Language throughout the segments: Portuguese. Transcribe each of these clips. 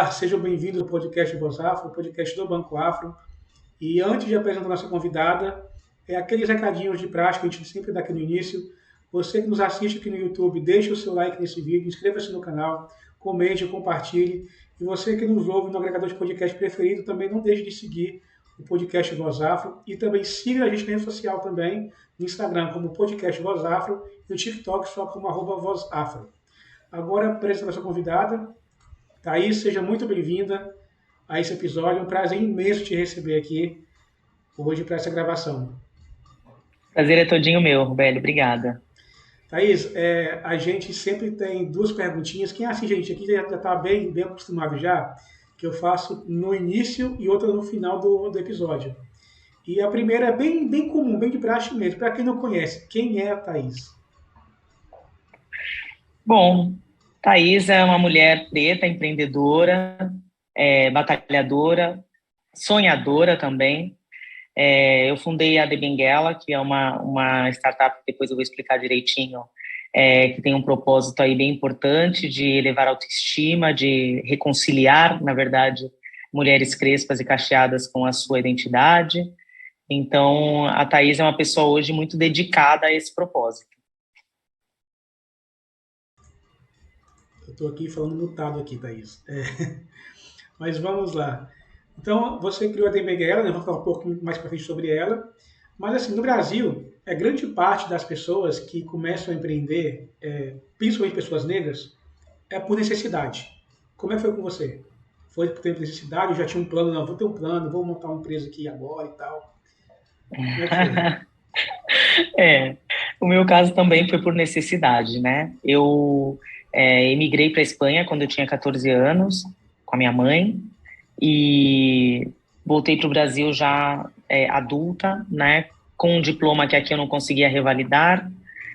Olá, sejam bem-vindos ao podcast Voz Afro, o podcast do Banco Afro. E antes de apresentar a nossa convidada, aqueles recadinhos de prática que a gente sempre dá aqui no início. Você que nos assiste aqui no YouTube, deixe o seu like nesse vídeo, inscreva-se no canal, comente, compartilhe. E você que nos ouve no agregador de podcast preferido, também não deixe de seguir o podcast Voz Afro. E também siga a gente na rede social também, no Instagram como podcast Voz Afro e no TikTok só como @Voz Afro. Agora, apresento a nossa convidada. Thaís, seja muito bem-vinda a esse episódio. É um prazer imenso te receber aqui hoje para essa gravação. Prazer é todinho meu, Rubélio. Obrigada. Thaís, a gente sempre tem duas perguntinhas. Quem assiste a gente aqui já está bem acostumado já, que eu faço no início e outra no final do episódio. E a primeira é bem comum, bem de praxe mesmo. Para quem não conhece, quem é a Thaís? Bom, Thaís é uma mulher preta, empreendedora, batalhadora, sonhadora também. Eu fundei a The Benguela, que é uma startup que depois eu vou explicar direitinho, que tem um propósito aí bem importante de elevar a autoestima, de reconciliar, na verdade, mulheres crespas e cacheadas com a sua identidade. Então, a Thaís é uma pessoa hoje muito dedicada a esse propósito. Eu estou aqui falando mutado aqui, Thaís. Mas vamos lá. Então, você criou a Dembguela, né? Vamos falar um pouco mais para frente sobre ela. Mas, assim, no Brasil, grande parte das pessoas que começam a empreender, principalmente pessoas negras, é por necessidade. Como é que foi com você? Foi por ter necessidade? Eu já tinha um plano? Não, vou ter um plano, vou montar uma empresa aqui agora e tal. Como é que foi? O meu caso também foi por necessidade, né? Eu emigrei para a Espanha quando eu tinha 14 anos, com a minha mãe, e voltei para o Brasil já adulta, né? Com um diploma que aqui eu não conseguia revalidar,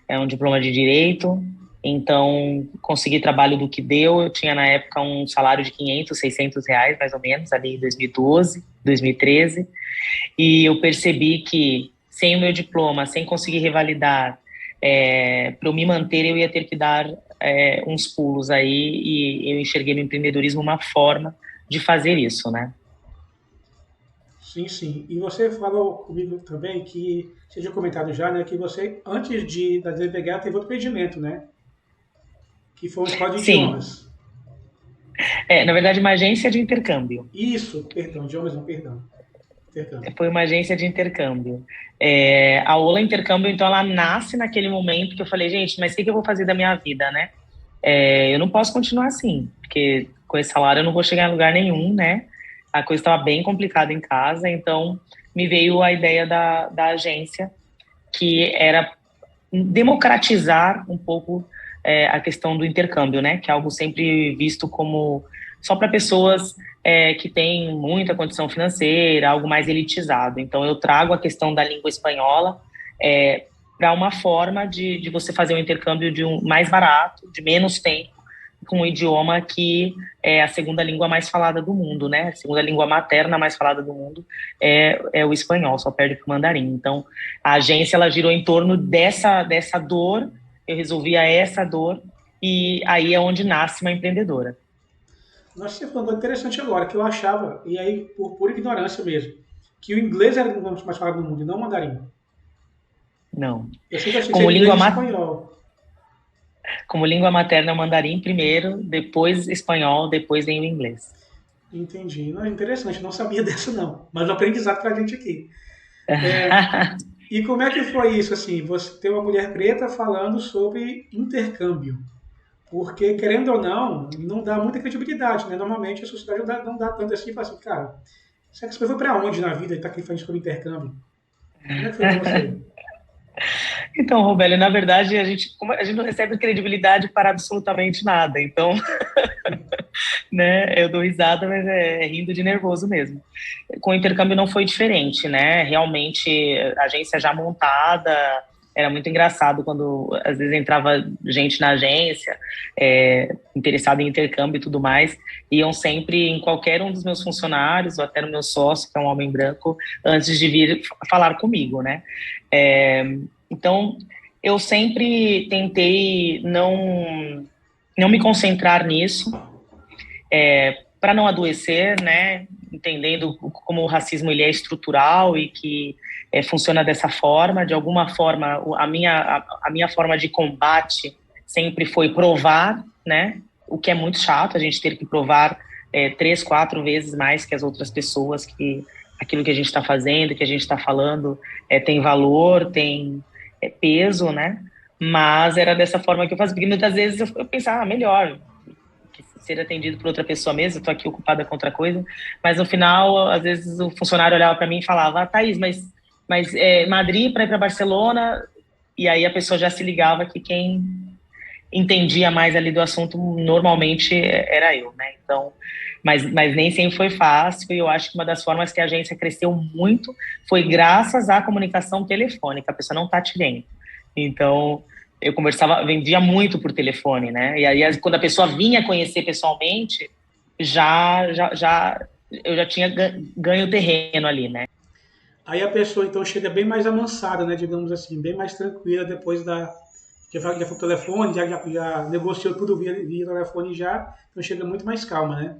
um diploma de direito. Então, consegui trabalho do que deu. Eu tinha, na época, um salário de 500, 600 reais, mais ou menos, ali em 2012, 2013. E eu percebi que, sem o meu diploma, sem conseguir revalidar, para eu me manter, eu ia ter que dar uns pulos aí, e eu enxerguei no empreendedorismo uma forma de fazer isso, né? Sim, sim. E você falou comigo também que, você tinha comentado já, né, que você, antes da Dembguela, teve outro empreendimento, né? Que foi uma escola de Sim, idiomas. na verdade, uma agência de intercâmbio. Isso, perdão, idiomas não, perdão. Intercâmbio. Foi uma agência de intercâmbio. A Ola Intercâmbio, então, ela nasce naquele momento que eu falei, gente, mas o que eu vou fazer da minha vida, né? Eu não posso continuar assim, porque com esse salário eu não vou chegar em lugar nenhum, né? A coisa estava bem complicada em casa, então me veio a ideia da agência, que era democratizar um pouco a questão do intercâmbio, né? Que é algo sempre visto como só para pessoas que têm muita condição financeira, algo mais elitizado. Então, eu trago a questão da língua espanhola para uma forma de você fazer um intercâmbio mais barato, de menos tempo, com um idioma que é a segunda língua mais falada do mundo, né? A segunda língua materna mais falada do mundo é o espanhol, só perde para o mandarim. Então, a agência ela girou em torno dessa dor, eu resolvia essa dor, e aí é onde nasce uma empreendedora. Nós você falou uma coisa interessante agora, que eu achava, e aí por pura ignorância mesmo, que o inglês era o mais falado do mundo e não o mandarim. Não. Eu sempre achei que Como seria inglês língua, e espanhol. como língua materna é o mandarim primeiro, depois espanhol, depois vem o inglês. Entendi. Não, é interessante, não sabia dessa não. Mas um aprendizado pra gente aqui. É, e como é que foi isso, assim, você ter uma mulher preta falando sobre intercâmbio? Porque, querendo ou não dá muita credibilidade, né? Normalmente a sociedade não dá tanto assim, fala assim, cara, será que você foi pra onde na vida e tá aqui falando sobre intercâmbio? Como é que foi pra você? Então, Robélia, na verdade, a gente não recebe credibilidade para absolutamente nada. Então, né, eu dou risada, mas é rindo de nervoso mesmo. Com o intercâmbio não foi diferente, né? Realmente, a agência já montada, era muito engraçado quando às vezes entrava gente na agência, interessada em intercâmbio e tudo mais, iam sempre em qualquer um dos meus funcionários, ou até no meu sócio, que é um homem branco, antes de vir falar comigo, né? Então, eu sempre tentei não me concentrar nisso, para não adoecer, né, entendendo como o racismo ele é estrutural e que funciona dessa forma. De alguma forma, a minha forma de combate sempre foi provar, né, o que é muito chato, a gente ter que provar 3, 4 vezes mais que as outras pessoas que aquilo que a gente está fazendo, que a gente está falando tem valor, tem peso, né? Mas era dessa forma que eu fazia, porque muitas vezes eu pensava, melhor que ser atendido por outra pessoa mesmo, eu tô aqui ocupada com outra coisa, mas no final, às vezes o funcionário olhava para mim e falava, Thaís, mas Madrid para ir para Barcelona, e aí a pessoa já se ligava que quem entendia mais ali do assunto normalmente era eu, né? Então, mas nem sempre foi fácil, e eu acho que uma das formas que a agência cresceu muito foi graças à comunicação telefônica, a pessoa não tá te vendo. Então, eu vendia muito por telefone, né? E aí, quando a pessoa vinha conhecer pessoalmente, eu já tinha ganho terreno ali, né? Aí a pessoa, então, chega bem mais amansada, né? Digamos assim, bem mais tranquila depois já foi o telefone, já negociou tudo via telefone já, então chega muito mais calma, né?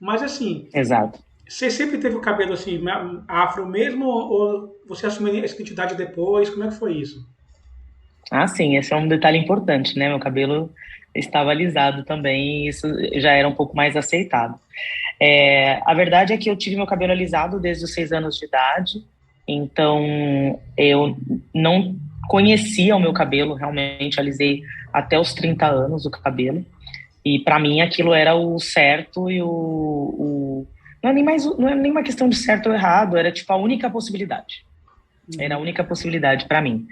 Mas assim, Exato. você sempre teve o cabelo assim, afro mesmo, ou você assumiu essa identidade depois? Como é que foi isso? Ah, sim, esse é um detalhe importante, né? Meu cabelo estava alisado também, e isso já era um pouco mais aceitado. A verdade é que eu tive meu cabelo alisado desde os 6 anos de idade, então eu não conhecia o meu cabelo, realmente alisei até os 30 anos o cabelo, e para mim aquilo era o certo e não é nem uma questão de certo ou errado, era tipo a única possibilidade. Era a única possibilidade para mim.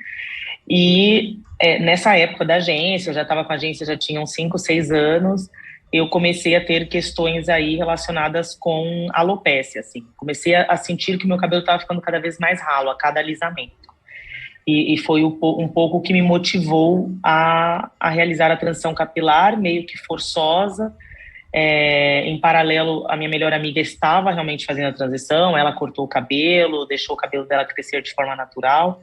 E nessa época da agência, eu já estava com a agência, já tinha uns 5, 6 anos, eu comecei a ter questões aí relacionadas com alopecia, assim. Comecei a sentir que meu cabelo estava ficando cada vez mais ralo a cada alisamento. E foi um pouco o que me motivou a realizar a transição capilar, meio que forçosa. Em paralelo, a minha melhor amiga estava realmente fazendo a transição, ela cortou o cabelo, deixou o cabelo dela crescer de forma natural,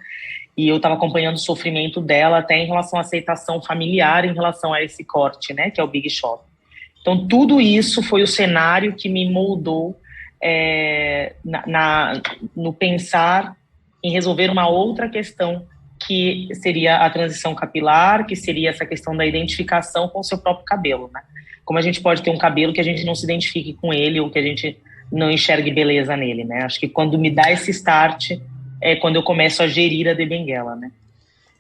e eu estava acompanhando o sofrimento dela até em relação à aceitação familiar em relação a esse corte, né, que é o Big Shot. Então, tudo isso foi o cenário que me moldou no pensar em resolver uma outra questão, que seria a transição capilar, que seria essa questão da identificação com o seu próprio cabelo, né? Como a gente pode ter um cabelo que a gente não se identifique com ele ou que a gente não enxergue beleza nele, né? Acho que quando me dá esse start é quando eu começo a gerir a Debenguela, né?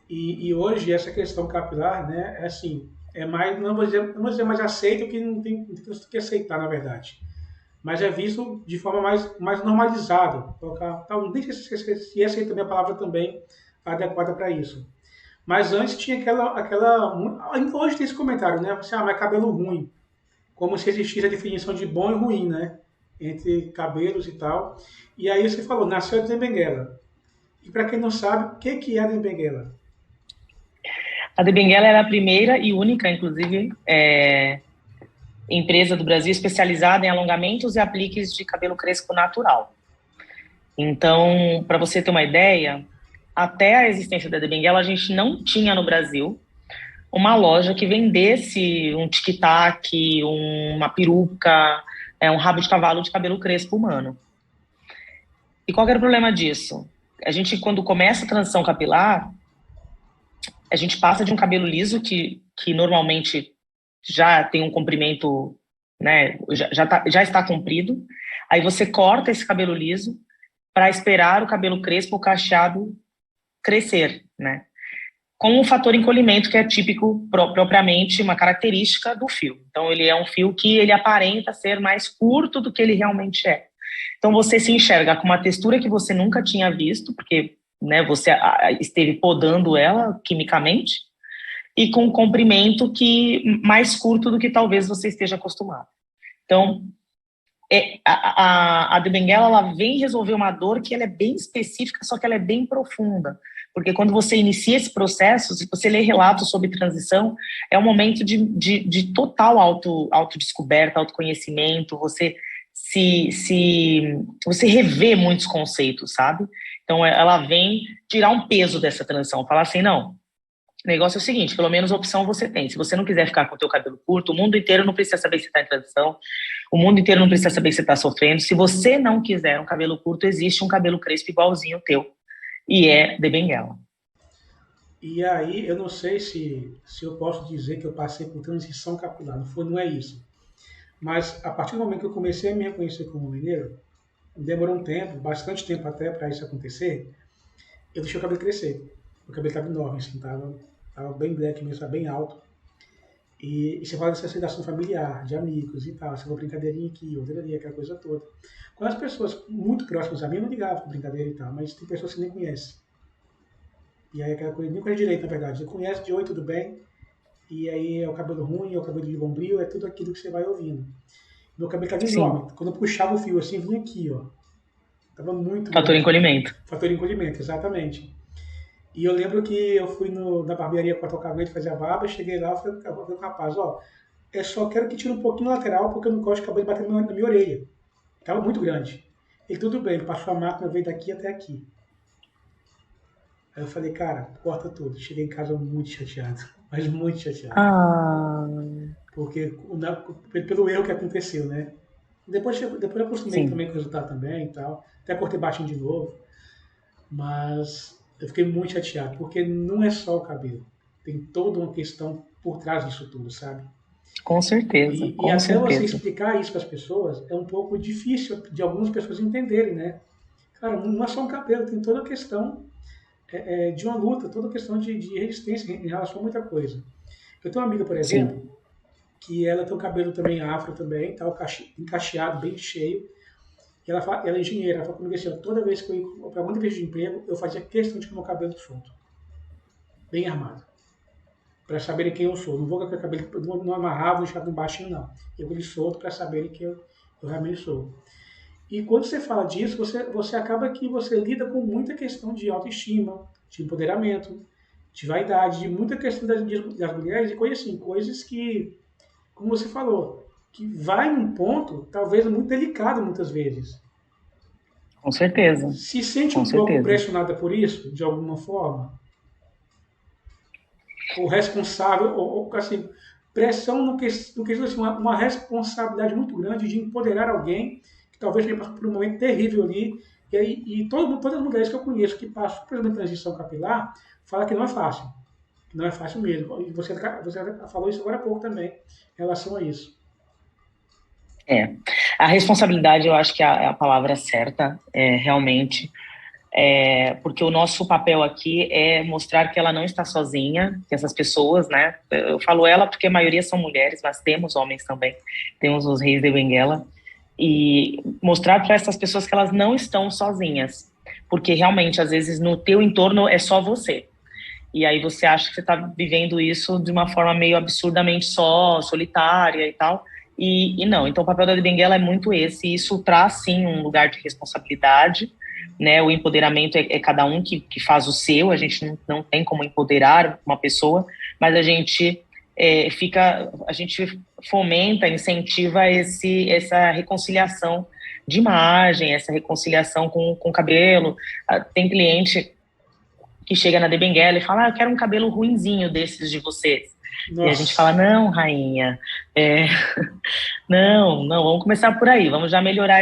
E hoje essa questão capilar, né, é assim, é mais, não vou dizer mais aceito, que não tem que aceitar, na verdade. Mas é visto de forma mais normalizada. Nem sei se essa aí também é a palavra também adequada para isso. Mas antes tinha hoje tem esse comentário, né? Você, mas cabelo ruim. Como se existisse a definição de bom e ruim, né? Entre cabelos e tal. E aí você falou, nasceu a Benguela. E para quem não sabe, o que é a Benguela? A Debenguela era a primeira e única, inclusive, empresa do Brasil especializada em alongamentos e apliques de cabelo crespo natural. Então, para você ter uma ideia, até a existência da Debenguela, a gente não tinha no Brasil uma loja que vendesse um tic-tac, uma peruca, um rabo de cavalo de cabelo crespo humano. E qual era o problema disso? A gente, quando começa a transição capilar, a gente passa de um cabelo liso que normalmente já tem um comprimento, né, já está comprido. Aí você corta esse cabelo liso para esperar o cabelo crespo ou cacheado crescer, né? Com o fator encolhimento, que é típico, propriamente uma característica do fio. Então, ele é um fio que ele aparenta ser mais curto do que ele realmente é. Então, você se enxerga com uma textura que você nunca tinha visto, porque, né, você esteve podando ela quimicamente, e com um comprimento mais curto do que talvez você esteja acostumado. Então, a Debenguela, ela vem resolver uma dor que ela é bem específica, só que ela é bem profunda. Porque quando você inicia esse processo, se você lê relatos sobre transição, é um momento de total autodescoberta, autoconhecimento, você você revê muitos conceitos, sabe? Então, ela vem tirar um peso dessa transição, falar assim, não, O negócio é o seguinte, pelo menos opção você tem. Se você não quiser ficar com o teu cabelo curto, o mundo inteiro não precisa saber se está em transição, o mundo inteiro não precisa saber se está sofrendo. Se você não quiser um cabelo curto, existe um cabelo crespo igualzinho o teu, e é de Benguela. E aí, eu não sei se eu posso dizer que eu passei por transição capilar, não é isso. Mas a partir do momento que eu comecei a me reconhecer como mineiro, demorou um tempo, bastante tempo até para isso acontecer, eu deixei o cabelo crescer. O cabelo estava enorme, assim, tava bem black mesmo, estava bem alto. E você fala dessa aceitação familiar, de amigos e tal, essa uma brincadeirinha aqui, outra ali, aquela coisa toda. Com as pessoas muito próximas a mim, eu não ligava com brincadeira e tal, mas tem pessoas que nem conhecem. E aí aquela coisa, nem conhece direito, na verdade. Você conhece de oi, tudo bem, e aí é o cabelo ruim, é o cabelo de bombril, é tudo aquilo que você vai ouvindo. Meu cabelo estava enorme. Quando eu puxava o fio assim, vinha aqui, ó. Tava muito Fator grande. encolhimento. Fator encolhimento, exatamente. E eu lembro que eu fui na barbearia cortar o cabelo, fazer a barba, cheguei lá e falei com o rapaz, ó, eu só quero que tire um pouquinho lateral, porque eu não gosto de cabelo batendo na minha orelha. Tava muito grande. Ele, tudo bem, ele passou a máquina, veio daqui até aqui. Aí eu falei, cara, corta tudo. Cheguei em casa muito chateado, mas muito chateado. Porque pelo erro que aconteceu, né? Depois eu acostumei também com o resultado também e tal. Até cortei baixinho de novo. Mas eu fiquei muito chateado, porque não é só o cabelo. Tem toda uma questão por trás disso tudo, sabe? Com certeza, E até você explicar isso para as pessoas é um pouco difícil de algumas pessoas entenderem, né? Cara, não é só um cabelo, tem toda a questão de uma luta, toda a questão de resistência em relação a muita coisa. Eu tenho uma amiga, por exemplo, que ela tem o cabelo também afro também, tá, encaixeado, bem cheio. E ela é engenheira, ela falou comigo assim, toda vez que eu ia para muita vez de emprego, eu fazia questão de ter meu cabelo solto, bem armado, para saberem quem eu sou. Não vou com aquele cabelo, não amarrava, não deixava baixinho, não. Eu vou ele solto para saberem que eu realmente sou. E quando você fala disso, você acaba que você lida com muita questão de autoestima, de empoderamento, de vaidade, de muita questão das mulheres e coisas assim, coisas que, como você falou, que vai num ponto, talvez, muito delicado muitas vezes. Com certeza. Se sente um pouco pressionada por isso, de alguma forma? Ou responsável, ou assim, pressão no que assim, uma responsabilidade muito grande de empoderar alguém que talvez tenha passado por um momento terrível ali. E todas as mulheres que eu conheço que passam por uma transição capilar falam que não é fácil. Que não é fácil mesmo. E você falou isso agora há pouco também, em relação a isso. A responsabilidade eu acho que é a palavra certa, realmente, porque o nosso papel aqui é mostrar que ela não está sozinha, que essas pessoas, né, eu falo ela porque a maioria são mulheres, mas temos homens também, temos os reis de Benguela, e mostrar para essas pessoas que elas não estão sozinhas, porque realmente, às vezes, no teu entorno é só você, e aí você acha que você está vivendo isso de uma forma meio absurdamente solitária e tal, e não. Então o papel da Benguela é muito esse, e isso traz sim um lugar de responsabilidade, né? O empoderamento é cada um que faz o seu, a gente não tem como empoderar uma pessoa, mas a gente a gente fomenta, incentiva essa reconciliação de imagem, essa reconciliação com o cabelo. Tem cliente que chega na de Benguela e fala, eu quero um cabelo ruinzinho desses de vocês. Nossa. E a gente fala, não, rainha, não, vamos começar por aí, vamos já melhorar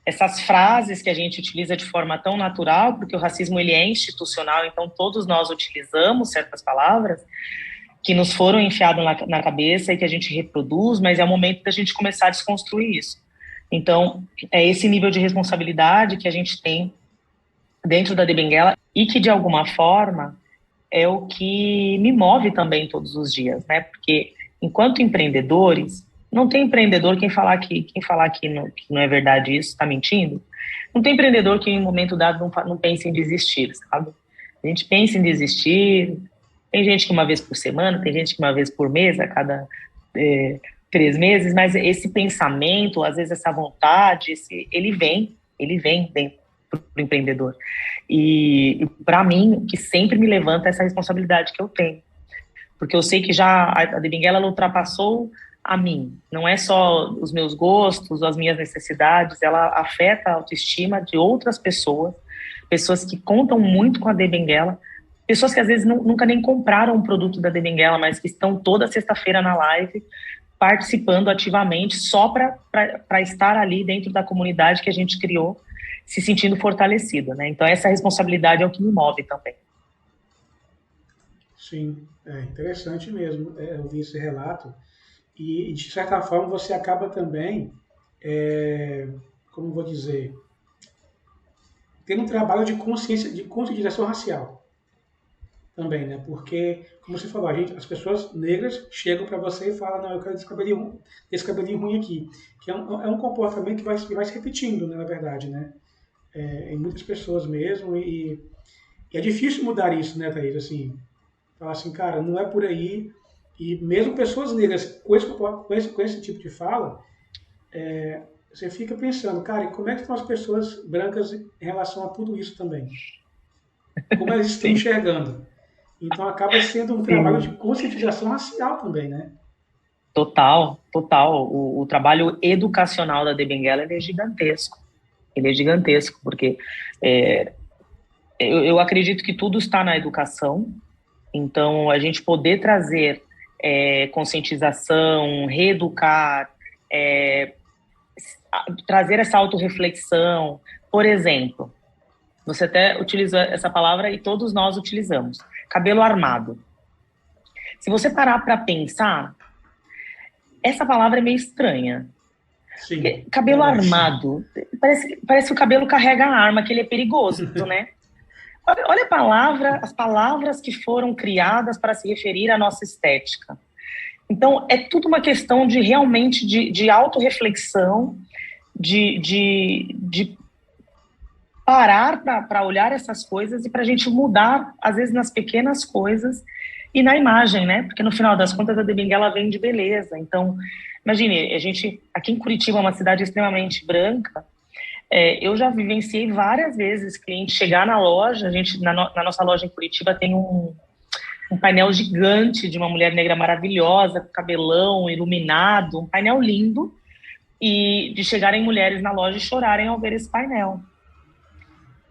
essas frases que a gente utiliza de forma tão natural, porque o racismo ele é institucional, então todos nós utilizamos certas palavras que nos foram enfiadas na cabeça e que a gente reproduz, mas é o momento da gente começar a desconstruir isso. Então, é esse nível de responsabilidade que a gente tem dentro da de Benguela e que, de alguma forma, é o que me move também todos os dias, né? Porque, enquanto empreendedores, não tem empreendedor quem falar que não é verdade isso, está mentindo. Não tem empreendedor que, em um momento dado, não pense em desistir, sabe? A gente pensa em desistir, tem gente que uma vez por semana, tem gente que uma vez por mês, a cada 3 meses, mas esse pensamento, às vezes essa vontade, ele vem dentro do empreendedor. E para mim, o que sempre me levanta é essa responsabilidade que eu tenho. Porque eu sei que já a de Benguela ela ultrapassou a mim. Não é só os meus gostos, as minhas necessidades, ela afeta a autoestima de outras pessoas, pessoas que contam muito com a de Benguela, pessoas que às vezes nunca nem compraram um produto da De Benguela, mas que estão toda sexta-feira na live, participando ativamente, só para estar ali dentro da comunidade que a gente criou, se sentindo fortalecido, né? Então, essa responsabilidade é o que me move também. Sim, é interessante mesmo ouvir esse relato. E, de certa forma, você acaba também, como vou dizer, tendo um trabalho de consciência, de conscientização racial também, né? Porque, como você falou, as pessoas negras chegam para você e falam, não, eu quero esse cabelinho ruim aqui. Que é um comportamento que vai se repetindo, né, na verdade, né? Em muitas pessoas mesmo. E é difícil mudar isso, né, Thaís? Assim, falar assim, cara, não é por aí. E mesmo pessoas negras com esse tipo de fala, você fica pensando, cara, e como é que estão as pessoas brancas em relação a tudo isso também? Como elas estão Sim, enxergando? Então acaba sendo um trabalho de sim. conscientização racial também, né? Total, total. O trabalho educacional da De Benguela, ele é gigantesco. Ele é gigantesco, porque é, eu acredito que tudo está na educação. Então, a gente poder trazer conscientização, reeducar, é, trazer essa autorreflexão. Por exemplo, você até utilizou essa palavra e todos nós utilizamos. Cabelo armado. Se você parar para pensar, essa palavra é meio estranha. Porque Sim, cabelo verdade. armado, parece que o cabelo carrega a arma, que ele é perigoso, né? Olha as palavras que foram criadas para se referir à nossa estética. Então, é tudo uma questão de realmente de autorreflexão, de parar para olhar essas coisas e para a gente mudar, às vezes, nas pequenas coisas e na imagem, né? Porque, no final das contas, a De Benguela vem de beleza. Então, imagine, a gente, aqui em Curitiba, uma cidade extremamente branca, eu já vivenciei várias vezes cliente chegar na loja, a gente, na nossa loja em Curitiba tem um painel gigante de uma mulher negra maravilhosa, com cabelão iluminado, um painel lindo, e de chegarem mulheres na loja e chorarem ao ver esse painel.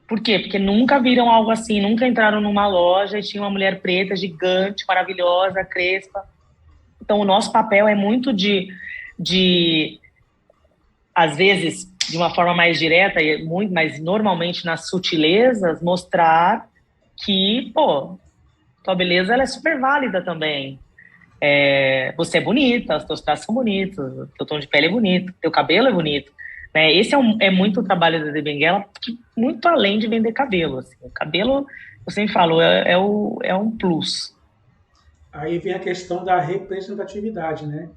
Por quê? Porque nunca viram algo assim, nunca entraram numa loja e tinha uma mulher preta, gigante, maravilhosa, crespa. Então, o nosso papel é muito de às vezes, de uma forma mais direta, e muito, mas normalmente nas sutilezas, mostrar que, pô, tua beleza ela é super válida também. Você é bonita, os teus traços são bonitos, o teu tom de pele é bonito, teu cabelo é bonito. Né? Esse é muito o trabalho da De Benguela, muito além de vender cabelo. Assim. O cabelo, eu sempre falo, é um plus. Aí vem a questão da representatividade, né?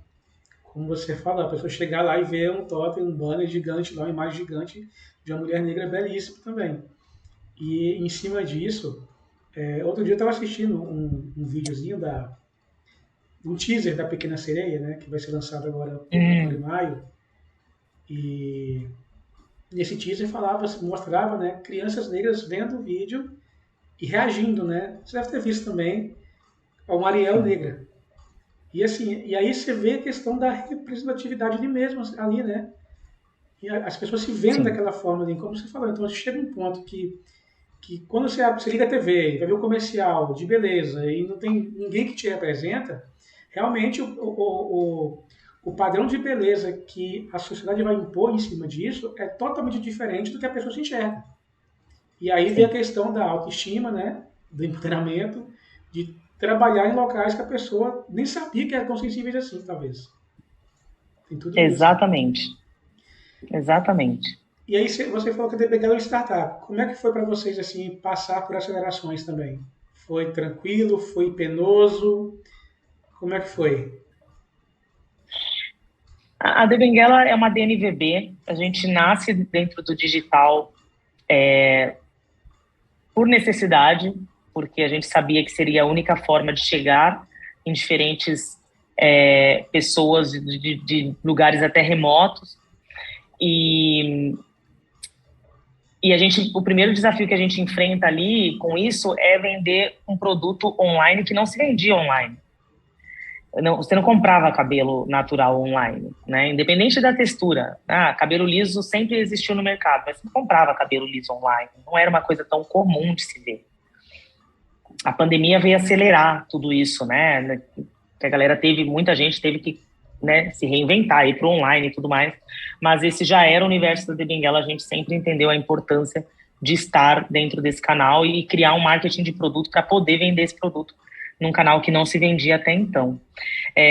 Como você falou, a pessoa chegar lá e ver um top, um banner gigante, lá, uma imagem gigante de uma mulher negra belíssima também. E em cima disso, outro dia eu estava assistindo um videozinho um teaser da Pequena Sereia, né, que vai ser lançado agora em maio. E nesse teaser mostrava, né, crianças negras vendo o vídeo e reagindo, né? Você deve ter visto também a uma Ariel Sim, negra. E assim, e aí você vê a questão da representatividade ali mesmo, ali, né? E as pessoas se vendo sim, daquela forma ali, como você falou. Então chega um ponto que quando você liga a TV, vai ver o comercial de beleza e não tem ninguém que te representa, realmente o padrão de beleza que a sociedade vai impor em cima disso é totalmente diferente do que a pessoa se enxerga. E aí vem a sim. questão da autoestima, né, do empoderamento, de trabalhar em locais que a pessoa nem sabia que eram tão sensíveis assim, talvez. Tem tudo isso. Exatamente, exatamente. E aí você falou que a DBG era uma startup. Como é que foi para vocês assim passar por acelerações também? Foi tranquilo? Foi penoso? Como é que foi? A De Benguela é uma DNVB, a gente nasce dentro do digital por necessidade, porque a gente sabia que seria a única forma de chegar em diferentes pessoas de lugares até remotos. E, e o primeiro desafio que a gente enfrenta ali com isso é vender um produto online que não se vendia online. Não, você não comprava cabelo natural online, né? Independente da textura. Cabelo liso sempre existiu no mercado, mas você não comprava cabelo liso online. Não era uma coisa tão comum de se ver. a pandemia veio acelerar tudo isso, né? A galera muita gente teve que, né, se reinventar, ir para o online e tudo mais, mas esse já era o universo da The Benguela, a gente sempre entendeu a importância de estar dentro desse canal e criar um marketing de produto para poder vender esse produto num canal que não se vendia até então.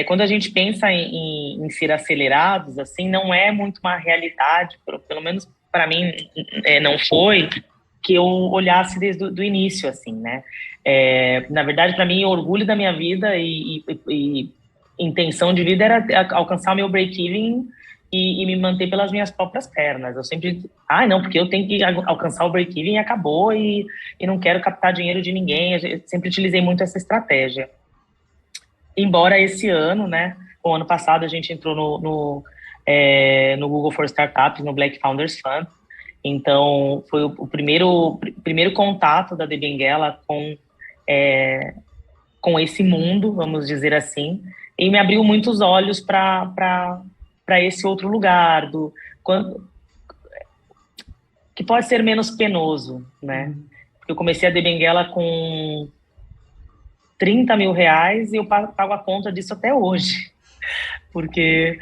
Quando a gente pensa em ser acelerados, assim, não é muito uma realidade, pelo menos para mim não foi, que eu olhasse desde o início, assim, né? Na verdade, para mim, o orgulho da minha vida e intenção de vida era alcançar o meu break-even e me manter pelas minhas próprias pernas. Eu sempre, não, porque eu tenho que alcançar o break-even e acabou, e não quero captar dinheiro de ninguém. Eu sempre utilizei muito essa estratégia. Embora esse ano, né, o ano passado a gente entrou no Google for Startups, no Black Founders Fund. Então, foi o primeiro contato da The Benguela com esse mundo, vamos dizer assim, e me abriu muitos olhos para esse outro lugar, que pode ser menos penoso, né? Eu comecei a The Benguela com R$30 mil e eu pago a conta disso até hoje, porque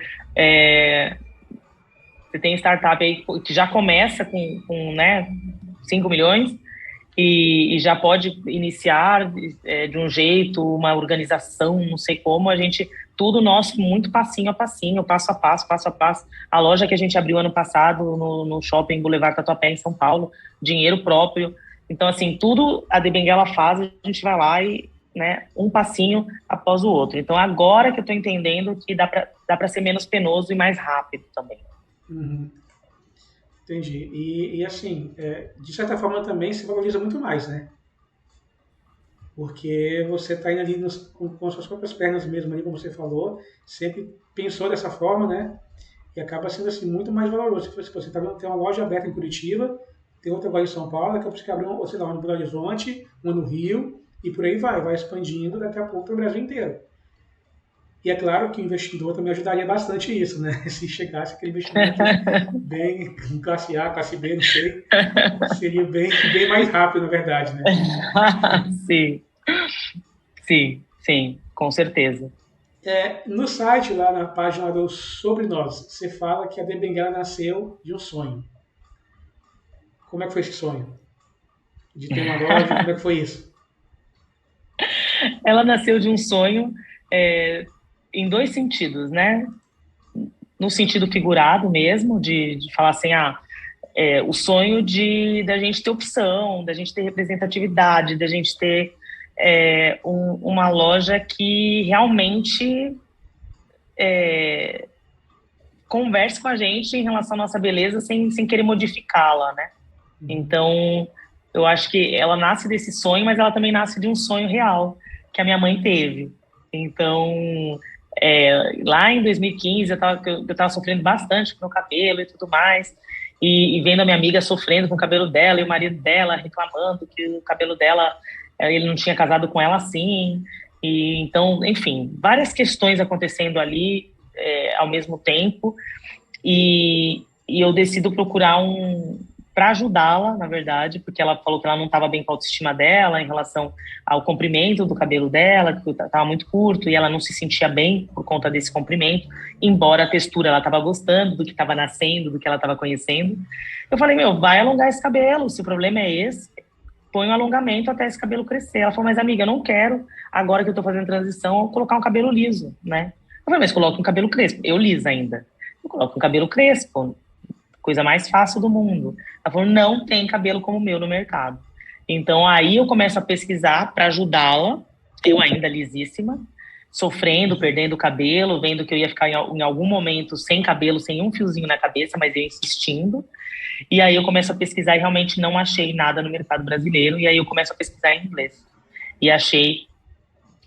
você tem startup aí que já começa com né, 5 milhões e já pode iniciar de um jeito, uma organização, não sei como, tudo nosso muito passinho a passinho, passo a passo. A loja que a gente abriu ano passado no Shopping Boulevard Tatuapé, em São Paulo, dinheiro próprio. Então, assim, tudo a The Benguela faz, a gente vai lá e, né, um passinho após o outro. Então, agora que eu estou entendendo que dá para ser menos penoso e mais rápido também. Uhum. Entendi. E assim, de certa forma também se valoriza muito mais, né? Porque você está indo ali com as suas próprias pernas mesmo, ali, como você falou, sempre pensou dessa forma, né? E acaba sendo assim muito mais valoroso. Se você está vendo, tem uma loja aberta em Curitiba, tem outra agora em São Paulo, daqui a pouco você abre uma, sei lá, uma no Belo Horizonte, uma no Rio, e por aí vai expandindo daqui a pouco para o Brasil inteiro. E é claro que o investidor também ajudaria bastante isso, né? Se chegasse aquele investimento bem classe A, classe B, não sei, seria bem mais rápido, na verdade, né? Sim, com certeza. No site, lá na página do Sobre Nós, você fala que a The Benguela nasceu de um sonho. Como é que foi esse sonho? De ter uma loja, como é que foi isso? Ela nasceu de um sonho em dois sentidos, né? No sentido figurado mesmo, de falar assim, o sonho da gente ter opção, da gente ter representatividade, da gente ter uma loja que realmente converse com a gente em relação à nossa beleza sem querer modificá-la, né? Então, eu acho que ela nasce desse sonho, mas ela também nasce de um sonho real que a minha mãe teve. Então, lá em 2015, eu tava sofrendo bastante com o meu cabelo e tudo mais, e vendo a minha amiga sofrendo com o cabelo dela e o marido dela reclamando que o cabelo dela, ele não tinha casado com ela assim. E então, enfim, várias questões acontecendo ali ao mesmo tempo, e eu decido procurar para ajudá-la, na verdade, porque ela falou que ela não estava bem com a autoestima dela em relação ao comprimento do cabelo dela, que estava muito curto, e ela não se sentia bem por conta desse comprimento, embora a textura ela estava gostando do que estava nascendo, do que ela estava conhecendo. Eu falei, vai alongar esse cabelo, se o problema é esse, põe um alongamento até esse cabelo crescer. Ela falou, mas amiga, eu não quero, agora que eu estou fazendo transição, colocar um cabelo liso, né? Eu falei, mas coloca um cabelo crespo. Eu lisa ainda. Eu coloco um cabelo crespo, coisa mais fácil do mundo. Ela falou, não tem cabelo como o meu no mercado. Então, aí eu começo a pesquisar para ajudá-la, eu ainda lisíssima, sofrendo, perdendo o cabelo, vendo que eu ia ficar em algum momento sem cabelo, sem um fiozinho na cabeça, mas eu insistindo. E aí eu começo a pesquisar e realmente não achei nada no mercado brasileiro, e aí eu começo a pesquisar em inglês. E achei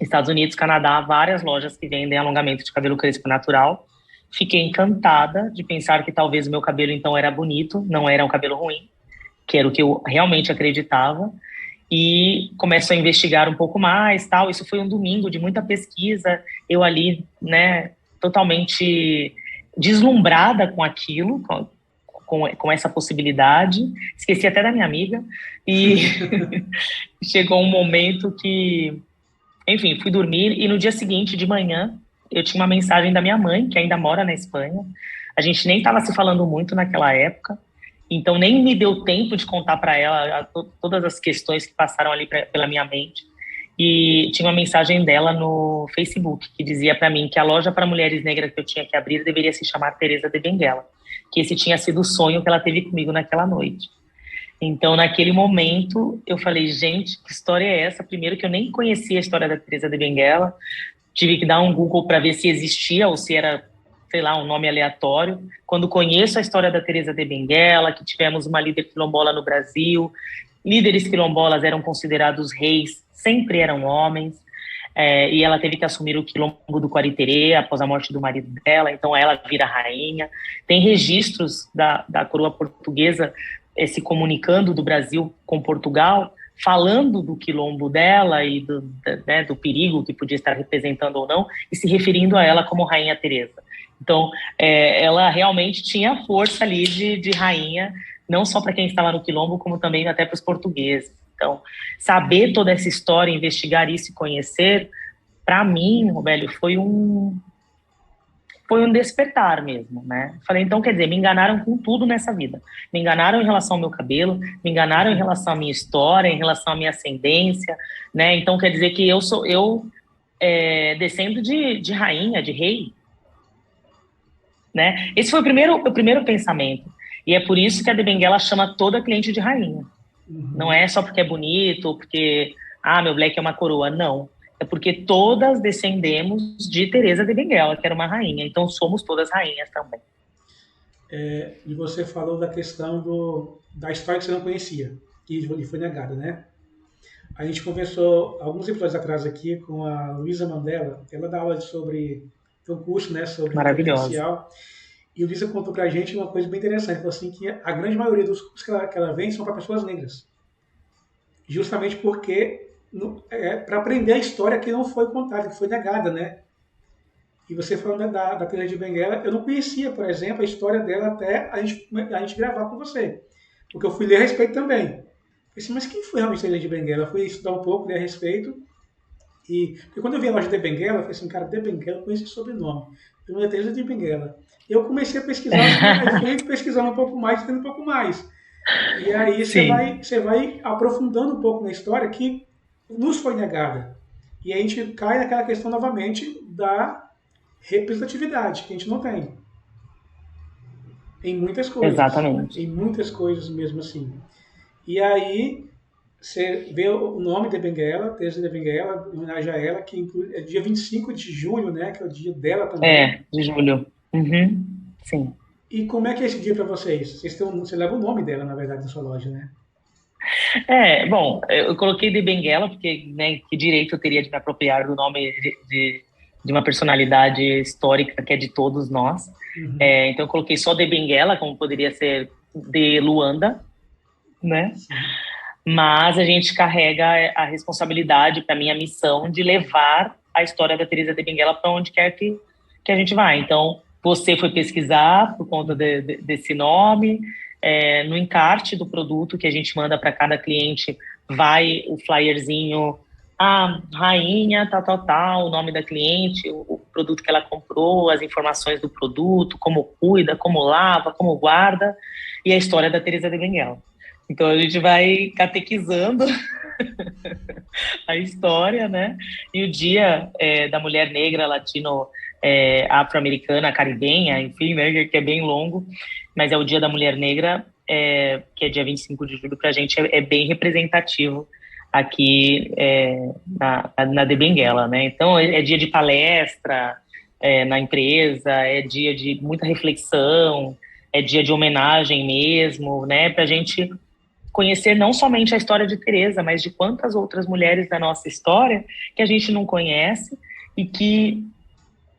Estados Unidos, Canadá, várias lojas que vendem alongamento de cabelo crespo natural. Fiquei encantada de pensar que talvez o meu cabelo então era bonito, não era um cabelo ruim, que era o que eu realmente acreditava. E começo a investigar um pouco mais, tal. Isso foi um domingo de muita pesquisa, eu ali, né, totalmente deslumbrada com aquilo, com essa possibilidade, esqueci até da minha amiga, e chegou um momento que, enfim, fui dormir, e no dia seguinte, de manhã, eu tinha uma mensagem da minha mãe, que ainda mora na Espanha. A gente nem estava se falando muito naquela época, então nem me deu tempo de contar para ela todas as questões que passaram ali pela minha mente. E tinha uma mensagem dela no Facebook que dizia para mim que a loja para mulheres negras que eu tinha que abrir deveria se chamar Teresa de Benguela, que esse tinha sido o sonho que ela teve comigo naquela noite. Então, naquele momento, eu falei, gente, que história é essa? Primeiro que eu nem conhecia a história da Teresa de Benguela, tive que dar um Google para ver se existia ou se era, sei lá, um nome aleatório. Quando conheço a história da Teresa de Benguela, que tivemos uma líder quilombola no Brasil, líderes quilombolas eram considerados reis, sempre eram homens, e ela teve que assumir o quilombo do Quariterê após a morte do marido dela, então ela vira rainha. Tem registros da coroa portuguesa se comunicando do Brasil com Portugal, falando do quilombo dela e do perigo que podia estar representando ou não, e se referindo a ela como Rainha Teresa. Então, ela realmente tinha força ali de rainha, não só para quem estava no quilombo, como também até para os portugueses. Então, saber toda essa história, investigar isso e conhecer, para mim, Robélio, foi um despertar mesmo, né? Falei, então, quer dizer, me enganaram com tudo nessa vida. Me enganaram em relação ao meu cabelo, me enganaram em relação à minha história, em relação à minha ascendência, né? Então, quer dizer que eu descendo de rainha, de rei, né? Esse foi o primeiro pensamento. E é por isso que a de Benguela chama toda cliente de rainha. Não é só porque é bonito, ou porque, meu black é uma coroa, não. É porque todas descendemos de Teresa de Benguela, que era uma rainha. Então, somos todas rainhas também. E você falou da questão da história que você não conhecia, que foi negada, né? A gente conversou alguns episódios atrás aqui com a Luísa Mandela. Ela dá aula sobre um curso, né, sobre potencial. E a Luísa contou pra gente uma coisa bem interessante. Falou assim que a grande maioria dos cursos que ela vende são para pessoas negras. Justamente porque para aprender a história que não foi contada, que foi negada, né? E você falando da Teresa de Benguela, eu não conhecia, por exemplo, a história dela até a gente gravar com você. Porque eu fui ler a respeito também. Eu pensei, mas quem foi realmente a Teresa de Benguela? Eu fui estudar um pouco, ler a respeito. Porque quando eu vi a loja de Benguela, eu falei assim, cara, de Benguela, eu conheci esse sobrenome. Eu não é Teresa de Benguela. Eu comecei a pesquisar, eu fui pesquisando um pouco mais, tendo um pouco mais. E aí você vai aprofundando um pouco na história que nos foi negada. E a gente cai naquela questão novamente da representatividade, que a gente não tem. Em muitas coisas. Exatamente. Em muitas coisas mesmo assim. E aí você vê o nome de Benguela, Teresa de Benguela, em homenagem a ela, que é dia 25 de julho, né? Que é o dia dela também. De julho. Uhum. Sim. E como é que é esse dia para vocês? Você leva o nome dela, na verdade, na sua loja, né? Bom, eu coloquei de Benguela, porque, né, que direito eu teria de me apropriar do nome de uma personalidade histórica que é de todos nós. Uhum. Então eu coloquei só de Benguela, como poderia ser de Luanda, né? Sim. Mas a gente carrega a responsabilidade, para mim, a missão de levar a história da Teresa de Benguela para onde quer que a gente vá. Então, você foi pesquisar por conta desse nome, no encarte do produto que a gente manda para cada cliente, vai o flyerzinho, rainha, tal, o nome da cliente, o produto que ela comprou, as informações do produto, como cuida, como lava, como guarda, e a história da Teresa de Benguela. Então, a gente vai catequizando a história, né? E o dia da mulher negra, latino, afro-americana, caribenha, enfim, né? Que é bem longo, mas é o dia da mulher negra, que é dia 25 de julho, para a gente é bem representativo aqui na de Benguela, né? Então, é dia de palestra na empresa, é dia de muita reflexão, é dia de homenagem mesmo, né? Para a gente conhecer não somente a história de Teresa, mas de quantas outras mulheres da nossa história que a gente não conhece e que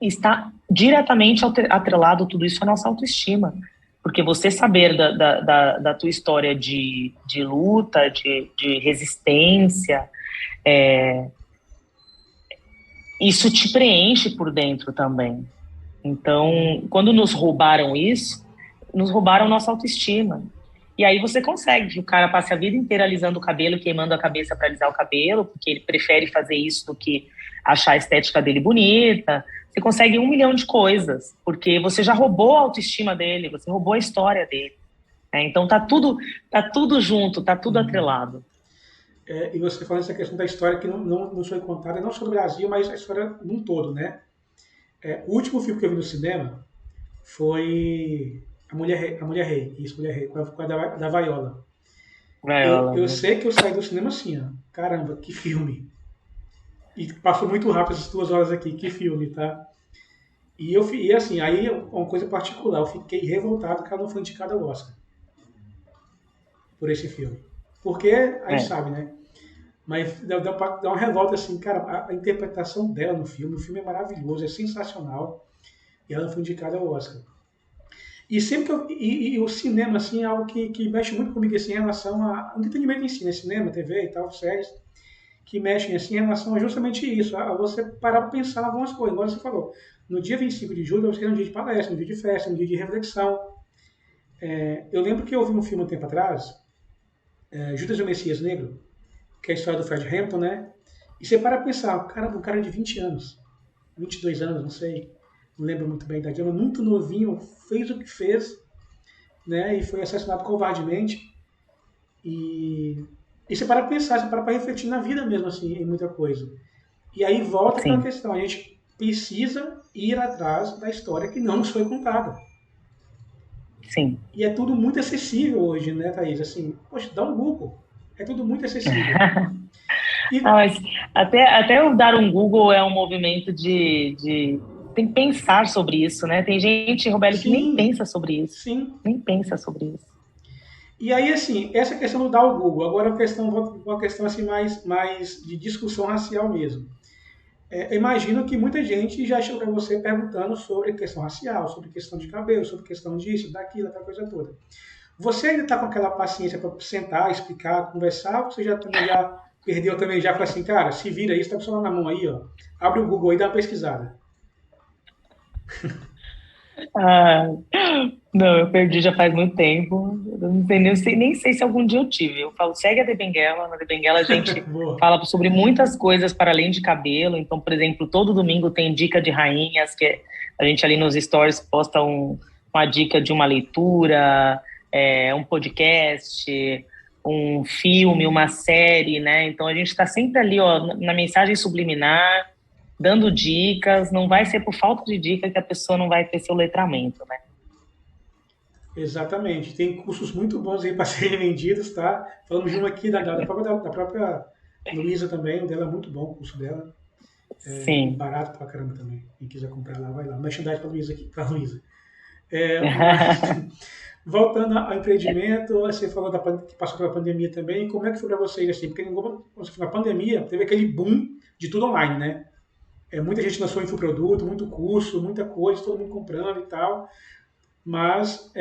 está diretamente atrelado tudo isso à nossa autoestima. Porque você saber da tua história de luta, de resistência, isso te preenche por dentro também. Então, quando nos roubaram isso, nos roubaram nossa autoestima. E aí você consegue que o cara passe a vida inteira alisando o cabelo, queimando a cabeça para alisar o cabelo, porque ele prefere fazer isso do que achar a estética dele bonita. Você consegue 1 milhão de coisas, porque você já roubou a autoestima dele, você roubou a história dele. Então tá tudo junto, tá tudo atrelado. E você falando essa questão da história que não foi contada, não só do Brasil, mas a história num todo, né? O último filme que eu vi no cinema foi A Mulher Rei, isso, Mulher Rei, com a da Viola. Viola, Eu né? sei que eu saí do cinema assim, ó, caramba, que filme. E passou muito rápido essas 2 horas aqui, que filme, tá? E assim, aí uma coisa particular, eu fiquei revoltado que ela não foi indicada ao Oscar por esse filme. Porque a gente É, sabe, né? Mas dá uma revolta assim, cara, a interpretação dela no filme é maravilhoso, é sensacional, e ela não foi indicada ao Oscar. E sempre que e o cinema, assim, é algo que mexe muito comigo, assim, em relação ao entretenimento em si, né? Cinema, TV e tal, séries, que mexem, assim, em relação a justamente isso, a você parar para pensar em algumas coisas, igual você falou. No dia 25 de julho, você é um dia de palestra, um dia de festa, um dia de reflexão. Eu lembro que eu vi um filme um tempo atrás, Judas e o Messias Negro, que é a história do Fred Hampton, né? E você para pensar, um cara de 20 anos, 22 anos, não sei, não lembro muito bem da idade, mas muito novinho, fez o que fez, né? E foi assassinado covardemente. E você para pensar, você para refletir na vida mesmo, assim, em muita coisa. E aí volta aquela sim, questão, a gente precisa ir atrás da história que não nos foi contada. sim. E é tudo muito acessível hoje, né, Thaís? Assim, poxa, dá um Google. É tudo muito acessível. Ah, E mas até eu dar um Google é um movimento tem que pensar sobre isso, né? Tem gente, Roberto, que nem sim, pensa sobre isso. sim. Nem pensa sobre isso. E aí, assim, essa questão do dar o Google, agora uma questão assim, mais de discussão racial mesmo. Eu imagino que muita gente já chegou para você perguntando sobre questão racial, sobre questão de cabelo, sobre questão disso, daquilo, aquela coisa toda. Você ainda está com aquela paciência para sentar, explicar, conversar, ou você já também já perdeu também, já falou assim, cara, se vira aí, está com o celular na mão aí, ó, abre o Google aí e dá uma pesquisada. Ah, não, eu perdi já faz muito tempo. Eu não sei, nem sei se algum dia eu tive. Eu falo, segue a De Benguela. Na De Benguela a gente Boa. fala sobre muitas coisas para além de cabelo. Então, por exemplo, todo domingo tem dica de rainhas, a gente ali nos stories posta uma dica de uma leitura, um podcast, um filme, uma série, né? Então a gente está sempre ali, ó, na mensagem subliminar, dando dicas. Não vai ser por falta de dica que a pessoa não vai ter seu letramento, né? Exatamente. Tem cursos muito bons aí para serem vendidos, tá? Falamos de uma aqui da própria Luísa também, o dela é muito bom, o curso dela. E Sim. barato pra caramba também. Quem quiser comprar lá, vai lá. Merchandise pra Luísa aqui, pra Luísa. Mas, voltando ao empreendimento, você falou que passou pela pandemia também. Como é que foi para vocês assim? Porque na pandemia teve aquele boom de tudo online, né? Muita gente lançou infoproduto, muito curso, muita coisa, todo mundo comprando e tal. Mas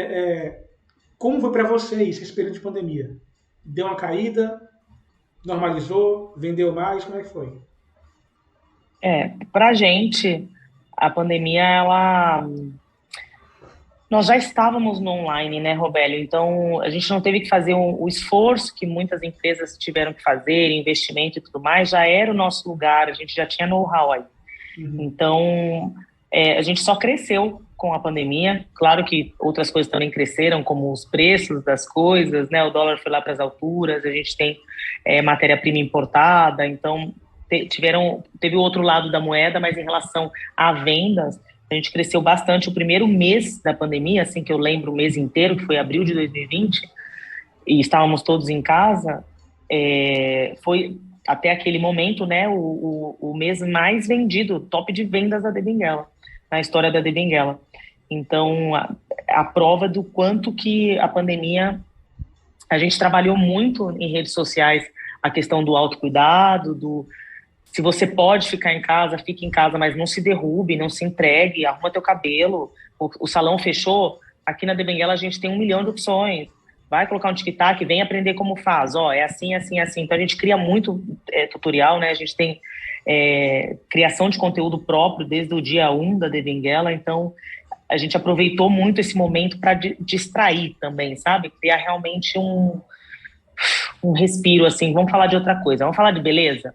como foi para vocês esse período de pandemia? Deu uma caída? Normalizou? Vendeu mais? Como é que foi? Pra gente, a pandemia, nós já estávamos no online, né, Robélio? Então, a gente não teve que fazer o esforço que muitas empresas tiveram que fazer, investimento e tudo mais, já era o nosso lugar, a gente já tinha know-how aí. Uhum. Então, a gente só cresceu com a pandemia. Claro que outras coisas também cresceram, como os preços das coisas, né? O dólar foi lá para as alturas, a gente tem matéria-prima importada, então teve o outro lado da moeda, mas em relação a vendas, a gente cresceu bastante. O primeiro mês da pandemia, assim que eu lembro o mês inteiro, que foi abril de 2020, e estávamos todos em casa, foi até aquele momento, né, o mês mais vendido, top de vendas da De Benguela, na história da De Benguela. Então, a prova do quanto que a pandemia, a gente trabalhou muito em redes sociais, a questão do autocuidado, se você pode ficar em casa, fique em casa, mas não se derrube, não se entregue, arruma teu cabelo, o salão fechou, aqui na De Benguela a gente tem 1 milhão de opções, vai colocar um tic-tac, vem aprender como faz, ó, é assim, assim, assim. Então a gente cria muito tutorial, né, a gente tem criação de conteúdo próprio desde o dia 1 da De Benguela, então a gente aproveitou muito esse momento para distrair também, sabe? Criar realmente um respiro, assim, vamos falar de outra coisa, vamos falar de beleza?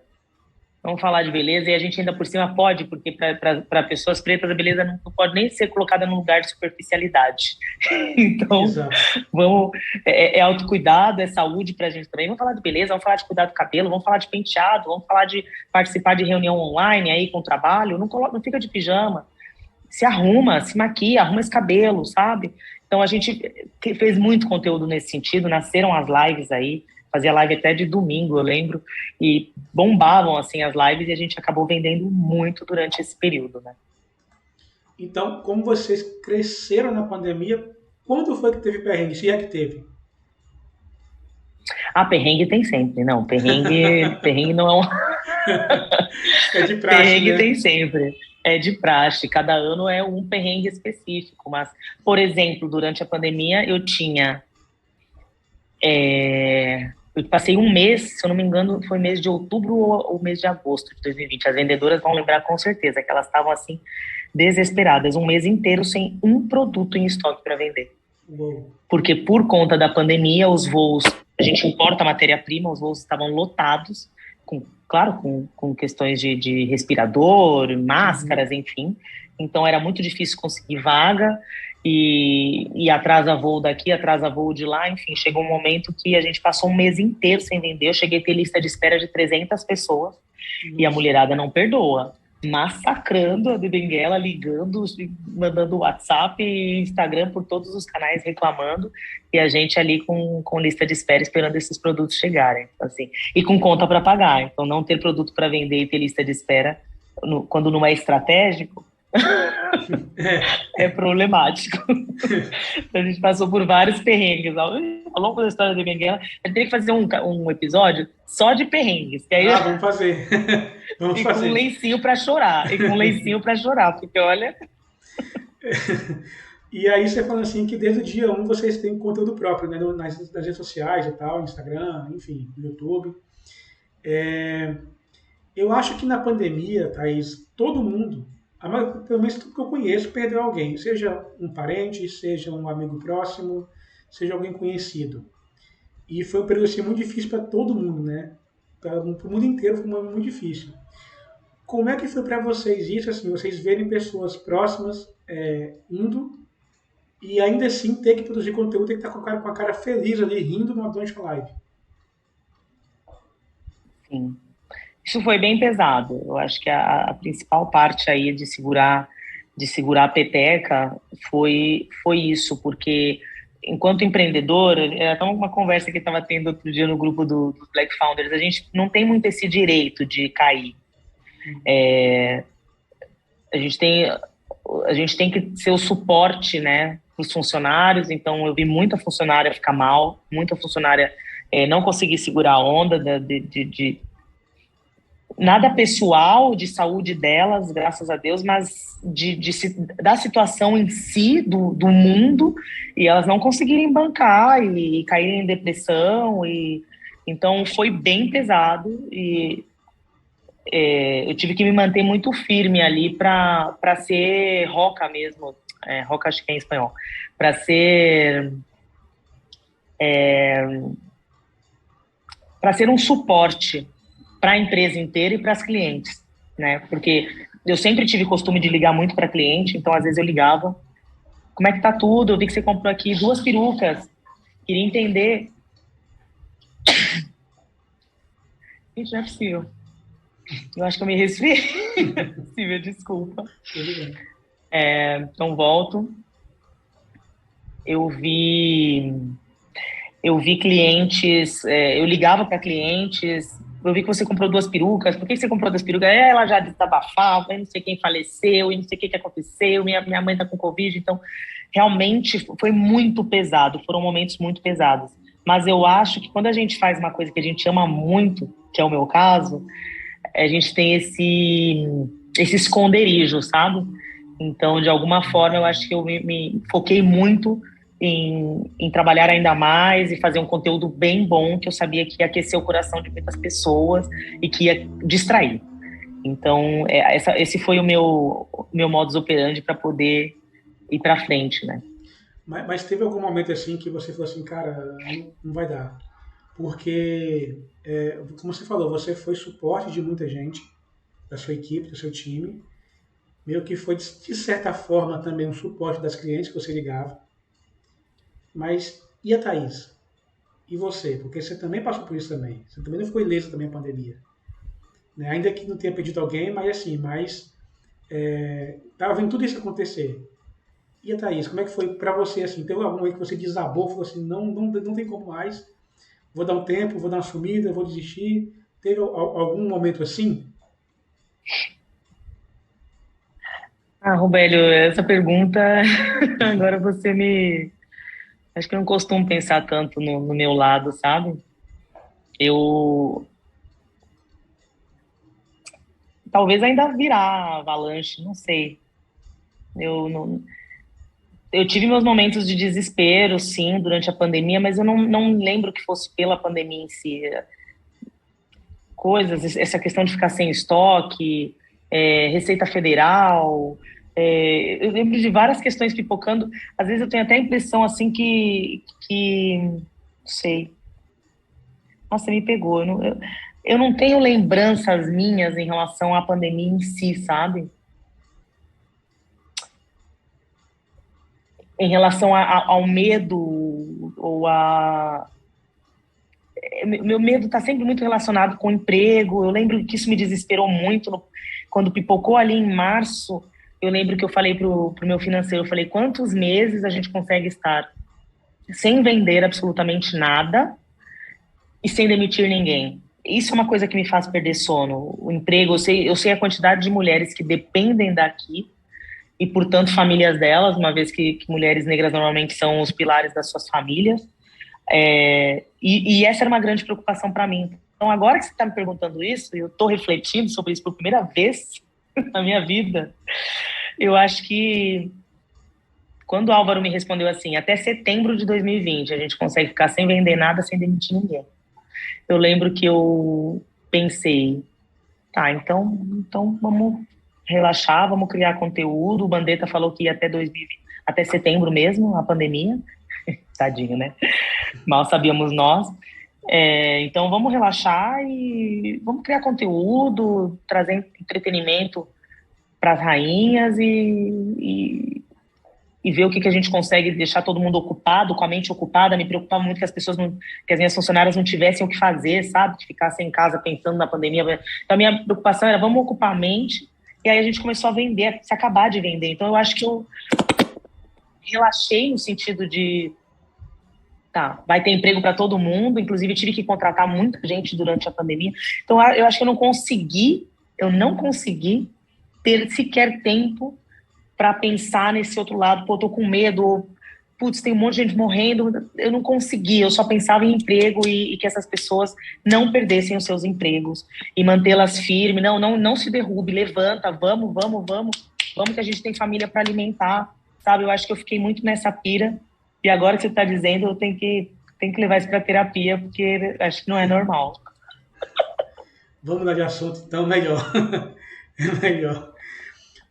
Vamos falar de beleza, e a gente ainda por cima pode, porque para pessoas pretas a beleza não pode nem ser colocada num lugar de superficialidade. Então, vamos, é autocuidado, é saúde pra gente também. Vamos falar de beleza, vamos falar de cuidar do cabelo, vamos falar de penteado, vamos falar de participar de reunião online aí com o trabalho, não fica de pijama, se arruma, se maquia, arruma esse cabelo, sabe? Então a gente fez muito conteúdo nesse sentido, nasceram as lives aí, fazia live até de domingo, eu lembro, e bombavam, assim, as lives, e a gente acabou vendendo muito durante esse período, né? Então, como vocês cresceram na pandemia, quando foi que teve perrengue? Se é que teve? Perrengue tem sempre, não, perrengue não é um... É de praxe, perrengue, né? tem sempre, é de praxe, cada ano é um perrengue específico, mas, por exemplo, durante a pandemia eu tinha... Eu passei um mês, se eu não me engano, foi mês de outubro ou mês de agosto de 2020. As vendedoras vão lembrar com certeza que elas estavam assim, desesperadas, um mês inteiro sem um produto em estoque para vender. Uou. Porque por conta da pandemia, os voos, a gente importa matéria-prima, os voos estavam lotados, com questões de respirador, máscaras, enfim. Então era muito difícil conseguir vaga. E atrasa voo daqui, atrasa voo de lá, enfim, chegou um momento que a gente passou um mês inteiro sem vender, eu cheguei a ter lista de espera de 300 pessoas, e a mulherada não perdoa, massacrando a de Benguela, ligando, mandando WhatsApp e Instagram por todos os canais reclamando, e a gente ali com lista de espera esperando esses produtos chegarem, assim, e com conta para pagar, então não ter produto para vender e ter lista de espera, quando não é estratégico, é problemático. A gente passou por vários perrengues ao longo da história da Benguela. A gente tem que fazer um episódio só de perrengues, que aí vamos fazer. Vamos fazer. Com um lencinho para chorar, porque olha. E aí você fala assim que desde o dia 1 vocês têm conteúdo próprio, né, nas redes sociais e tal, Instagram, enfim, YouTube. Eu acho que na pandemia, Thaís, todo mundo, pelo menos tudo que eu conheço, perdeu alguém. Seja um parente, seja um amigo próximo, seja alguém conhecido. E foi um período assim, muito difícil para todo mundo, né? Para o mundo inteiro foi muito difícil. Como é que foi para vocês isso, assim, vocês verem pessoas próximas indo e ainda assim ter que produzir conteúdo, ter que estar com a cara feliz ali, rindo durante a live? Sim. Isso foi bem pesado. Eu acho que a principal parte aí de segurar a peteca foi isso, porque enquanto empreendedor, era uma conversa que eu estava tendo outro dia no grupo do Black Founders, a gente não tem muito esse direito de cair. A gente tem que ser o suporte, né, para os funcionários. Então eu vi muita funcionária ficar mal, muita funcionária não conseguir segurar a onda de nada pessoal, de saúde delas, graças a Deus, mas da situação em si, do mundo, e elas não conseguirem bancar e caírem em depressão. Então foi bem pesado, e eu tive que me manter muito firme ali para ser roca mesmo, roca acho que é em espanhol, para ser um suporte para a empresa inteira e para as clientes, né? Porque eu sempre tive costume de ligar muito para cliente, então às vezes eu ligava, como é que tá tudo? Eu vi que você comprou aqui 2 perucas, queria entender. Gente, não é possível. Eu acho que eu me resfriei. Não é possível, desculpa. Então volto. Eu vi clientes, eu ligava para clientes. Eu vi que você comprou 2 perucas. Por que você comprou 2 perucas? Ela já desabafava, não sei quem faleceu, não sei o que aconteceu, minha mãe tá com Covid. Então, realmente foi muito pesado. Foram momentos muito pesados. Mas eu acho que quando a gente faz uma coisa que a gente ama muito, que é o meu caso, a gente tem esse esconderijo, sabe? Então, de alguma forma, eu acho que eu me foquei muito em trabalhar ainda mais e fazer um conteúdo bem bom, que eu sabia que ia aquecer o coração de muitas pessoas e que ia distrair. Então, esse foi o meu modus operandi para poder ir para frente, né? Mas teve algum momento assim que você falou assim, cara, não vai dar. Porque, como você falou, você foi suporte de muita gente, da sua equipe, do seu time. Meio que foi, de certa forma, também um suporte das clientes que você ligava. Mas e a Thaís? E você? Porque você também passou por isso também. Você também não ficou ilesa também a pandemia. Né? Ainda que não tenha pedido alguém, mas assim, tava vendo tudo isso acontecer. E a Thaís, como é que foi para você assim? Teve algum momento que você desabou, falou assim, não tem como mais, vou dar um tempo, vou dar uma sumida, vou desistir? Teve algum momento assim? Ah, Robélio, essa pergunta, agora você me... Acho que eu não costumo pensar tanto no meu lado, sabe? Eu... Talvez ainda virar avalanche, não sei. Eu não... Eu tive meus momentos de desespero, sim, durante a pandemia, mas eu não lembro que fosse pela pandemia em si. Coisas, essa questão de ficar sem estoque, Receita Federal, eu lembro de várias questões pipocando. Às vezes eu tenho até a impressão, assim, não sei, nossa, me pegou. Eu não tenho lembranças minhas em relação à pandemia em si, sabe? Em relação ao medo ou a meu medo está sempre muito relacionado com o emprego. Eu lembro que isso me desesperou muito quando pipocou ali em março. Eu lembro que eu falei pro meu financeiro, eu falei, quantos meses a gente consegue estar sem vender absolutamente nada e sem demitir ninguém? Isso é uma coisa que me faz perder sono. O emprego, eu sei a quantidade de mulheres que dependem daqui e, portanto, famílias delas, uma vez que mulheres negras normalmente são os pilares das suas famílias. E essa era uma grande preocupação para mim. Então, agora que você está me perguntando isso, eu estou refletindo sobre isso por primeira vez na minha vida, eu acho que quando o Álvaro me respondeu assim, até setembro de 2020 a gente consegue ficar sem vender nada, sem demitir ninguém. Eu lembro que eu pensei, tá, então vamos relaxar, vamos criar conteúdo. O Bandetta falou que ia até 2020, até setembro mesmo, a pandemia. Tadinho, né? Mal sabíamos nós. Então vamos relaxar e vamos criar conteúdo, trazer entretenimento para as rainhas e ver o que a gente consegue deixar todo mundo ocupado, com a mente ocupada. Me preocupava muito que que as minhas funcionárias não tivessem o que fazer, sabe? Que ficassem em casa pensando na pandemia. Então a minha preocupação era vamos ocupar a mente. E aí a gente começou a vender, se acabar de vender. Então eu acho que eu relaxei no sentido de tá, vai ter emprego para todo mundo, inclusive tive que contratar muita gente durante a pandemia. Então, eu acho que eu não consegui ter sequer tempo para pensar nesse outro lado. Pô, tô com medo, putz, tem um monte de gente morrendo. Eu não consegui, eu só pensava em emprego e que essas pessoas não perdessem os seus empregos e mantê-las firmes. Não se derrube, levanta, vamos que a gente tem família para alimentar, sabe? Eu acho que eu fiquei muito nessa pira. E agora que você está dizendo, eu tenho que levar isso para terapia, porque acho que não é normal. Vamos mudar de assunto, então, melhor. É melhor.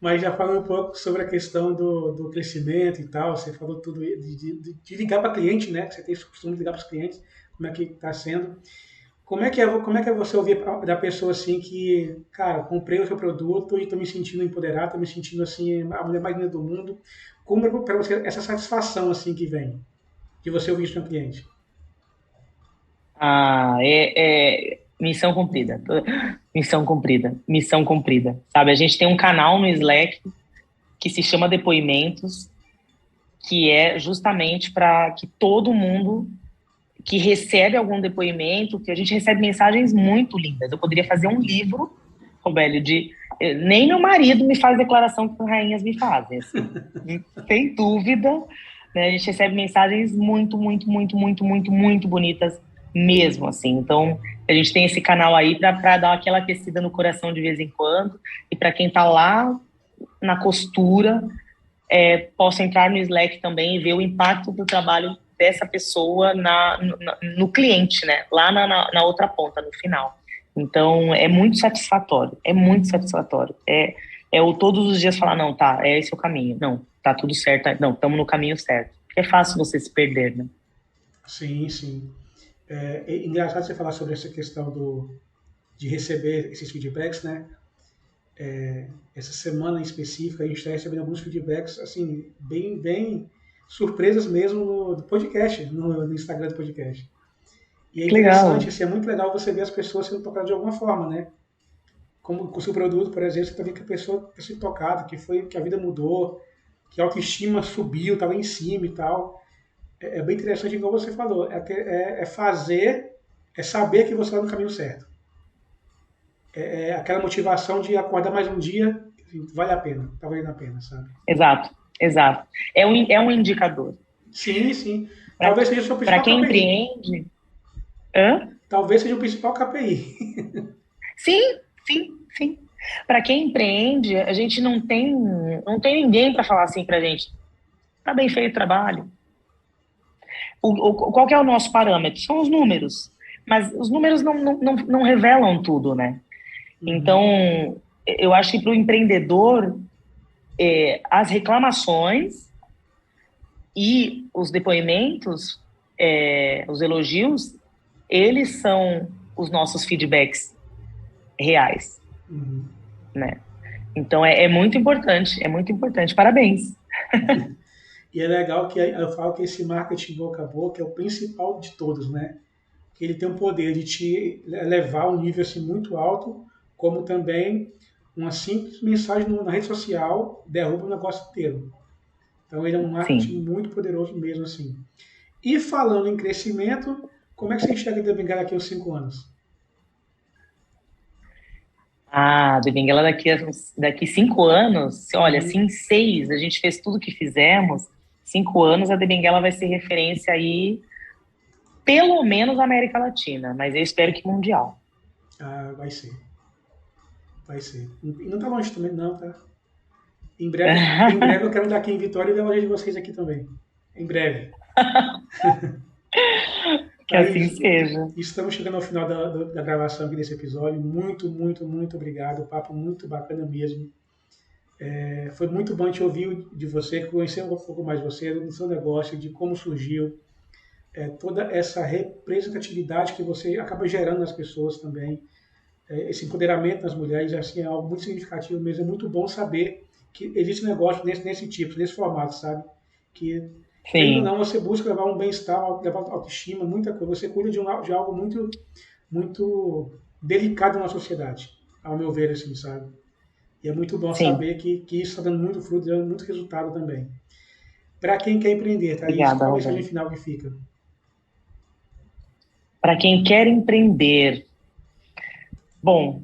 Mas já falando um pouco sobre a questão do crescimento e tal, você falou tudo de ligar para cliente, né? Que você tem esse costume de ligar para os clientes, como é que está sendo. Como é que é você ouvir da pessoa assim que, cara, comprei o seu produto e estou me sentindo empoderado, estou me sentindo assim, a mulher mais linda do mundo. Como é para você essa satisfação assim que vem de você ouvir isso no cliente? Ah, missão cumprida. Missão cumprida. Missão cumprida. Sabe, a gente tem um canal no Slack que se chama Depoimentos, que é justamente para que todo mundo que recebe algum depoimento, que a gente recebe mensagens muito lindas. Eu poderia fazer um livro, Robélio, nem meu marido me faz declaração que as rainhas me fazem, assim, sem dúvida, né? A gente recebe mensagens muito, muito, muito, muito, muito, muito bonitas mesmo, assim. Então, a gente tem esse canal aí para dar aquela aquecida no coração de vez em quando, e para quem está lá na costura, possa entrar no Slack também e ver o impacto do trabalho dessa pessoa no cliente, né? Lá na outra ponta, no final. Então, é muito satisfatório. É muito satisfatório. Eu todos os dias falar, não, tá, é esse o caminho. Não, tá tudo certo, não, estamos no caminho certo. Porque é fácil você se perder, né? Sim, sim. É engraçado você falar sobre essa questão de receber esses feedbacks, né? Essa semana em específica a gente está recebendo alguns feedbacks, assim, bem surpresas mesmo do podcast, no Instagram do podcast. E é Que interessante, legal. assim, é muito legal você ver as pessoas sendo tocadas de alguma forma, né? Como com o seu produto, por exemplo, você está vendo que a pessoa está sendo tocada, que a vida mudou, que a autoestima subiu, estava em cima e tal. É bem interessante, igual você falou, é saber que você está no caminho certo. É aquela motivação de acordar mais um dia, assim, vale a pena, tá valendo a pena, sabe? Exato, exato. É um indicador. Sim, sim. Talvez seja o seu Para principal quem KPI. empreende, hã? Talvez seja o principal KPI. Sim, sim, sim. Para quem empreende, a gente não tem ninguém para falar assim para a gente. Tá bem feito o trabalho. Qual que é o nosso parâmetro? São os números. Mas os números não revelam tudo, né? Uhum, Então, eu acho que para o empreendedor, as reclamações e os depoimentos, os elogios, eles são os nossos feedbacks reais, uhum. né? Então, é muito importante, é muito importante. Parabéns. E é legal que eu falo que esse marketing boca a boca é o principal de todos, né? Que ele tem o poder de te levar a um nível assim, muito alto, como também uma simples mensagem na rede social derruba o negócio inteiro. Então ele é um marketing Sim. muito poderoso mesmo assim. E falando em crescimento, como é que você enxerga a Bengala daqui aos 5 anos? Ah, do Benguela daqui 5 anos, olha, se Uhum. em 6 a gente fez tudo que fizemos, 5 anos a de Benguela vai ser referência aí, pelo menos na América Latina, mas eu espero que mundial. Ah, vai ser, vai ser. E não tá longe também, não, tá? Em breve eu quero estar aqui em Vitória e ver a loja de vocês aqui também. Em breve. Que assim Thaís, seja. estamos chegando ao final da gravação aqui desse episódio. Muito, muito, muito obrigado. Papo muito bacana mesmo. Foi muito bom te ouvir de você, conhecer um pouco mais você, do seu negócio, de como surgiu, toda essa representatividade que você acaba gerando nas pessoas também, esse empoderamento das mulheres, assim, é algo muito significativo mesmo. É muito bom saber que existe um negócio nesse tipo, nesse formato, sabe? Que, querendo ou Sim, não, você busca levar um bem-estar, levar autoestima, muita coisa. Você cuida de algo muito, muito delicado na sociedade, ao meu ver, assim, sabe? E é muito bom sim. saber que isso está dando muito fruto, dando muito resultado também. Para quem quer empreender, Thaís, Obrigada, qual a mensagem Roberto. final que fica? Para quem quer empreender, bom,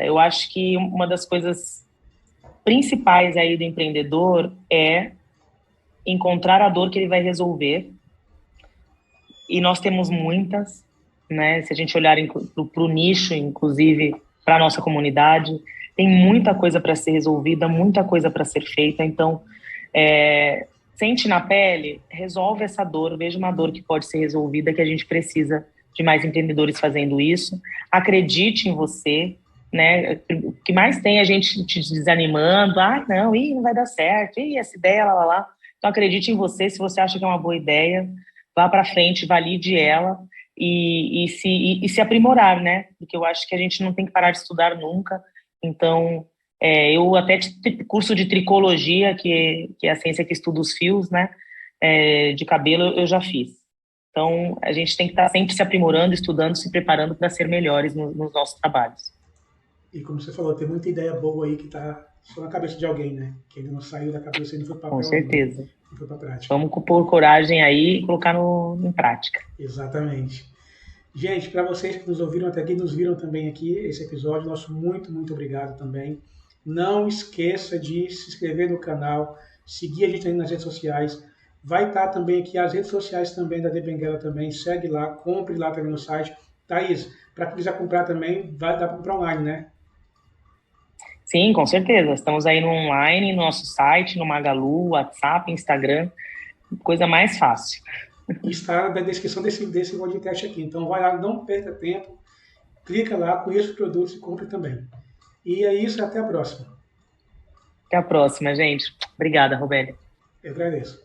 eu acho que uma das coisas principais aí do empreendedor é encontrar a dor que ele vai resolver, e nós temos muitas, né? Se a gente olhar para o nicho, inclusive para a nossa comunidade, tem muita coisa para ser resolvida, muita coisa para ser feita. Então, sente na pele, resolve essa dor, veja uma dor que pode ser resolvida, que a gente precisa de mais empreendedores fazendo isso. Acredite em você, né? O que mais tem é a gente te desanimando, não, não vai dar certo, essa ideia, lá, lá, lá. Então, acredite em você, se você acha que é uma boa ideia, vá para frente, valide ela e se aprimorar, né? Porque eu acho que a gente não tem que parar de estudar nunca. Então, eu até curso de tricologia, que é a ciência que estuda os fios, né? De cabelo, eu já fiz. Então, a gente tem que estar sempre se aprimorando, estudando, se preparando para ser melhores nos nossos trabalhos. E como você falou, tem muita ideia boa aí que está só na cabeça de alguém, né? Que ainda não saiu da cabeça e não foi para Com papel ainda, certeza. não foi para prática. Vamos pôr coragem aí e colocar em prática. Exatamente. Gente, para vocês que nos ouviram até aqui, nos viram também aqui esse episódio, nosso muito, muito obrigado também. Não esqueça de se inscrever no canal, seguir a gente aí nas redes sociais. Vai estar também aqui as redes sociais também da The Benguela também. Segue lá, compre lá também no site. Thaís, para quem quiser comprar também, vai dar para comprar online, né? Sim, com certeza. Estamos aí no online, no nosso site, no Magalu, WhatsApp, Instagram, coisa mais fácil. E está na descrição desse podcast aqui. Então vai lá, não perca tempo, clica lá, conheça os produtos e compre também. E é isso, até a próxima. Até a próxima, gente. Obrigada, Robélia. Eu agradeço.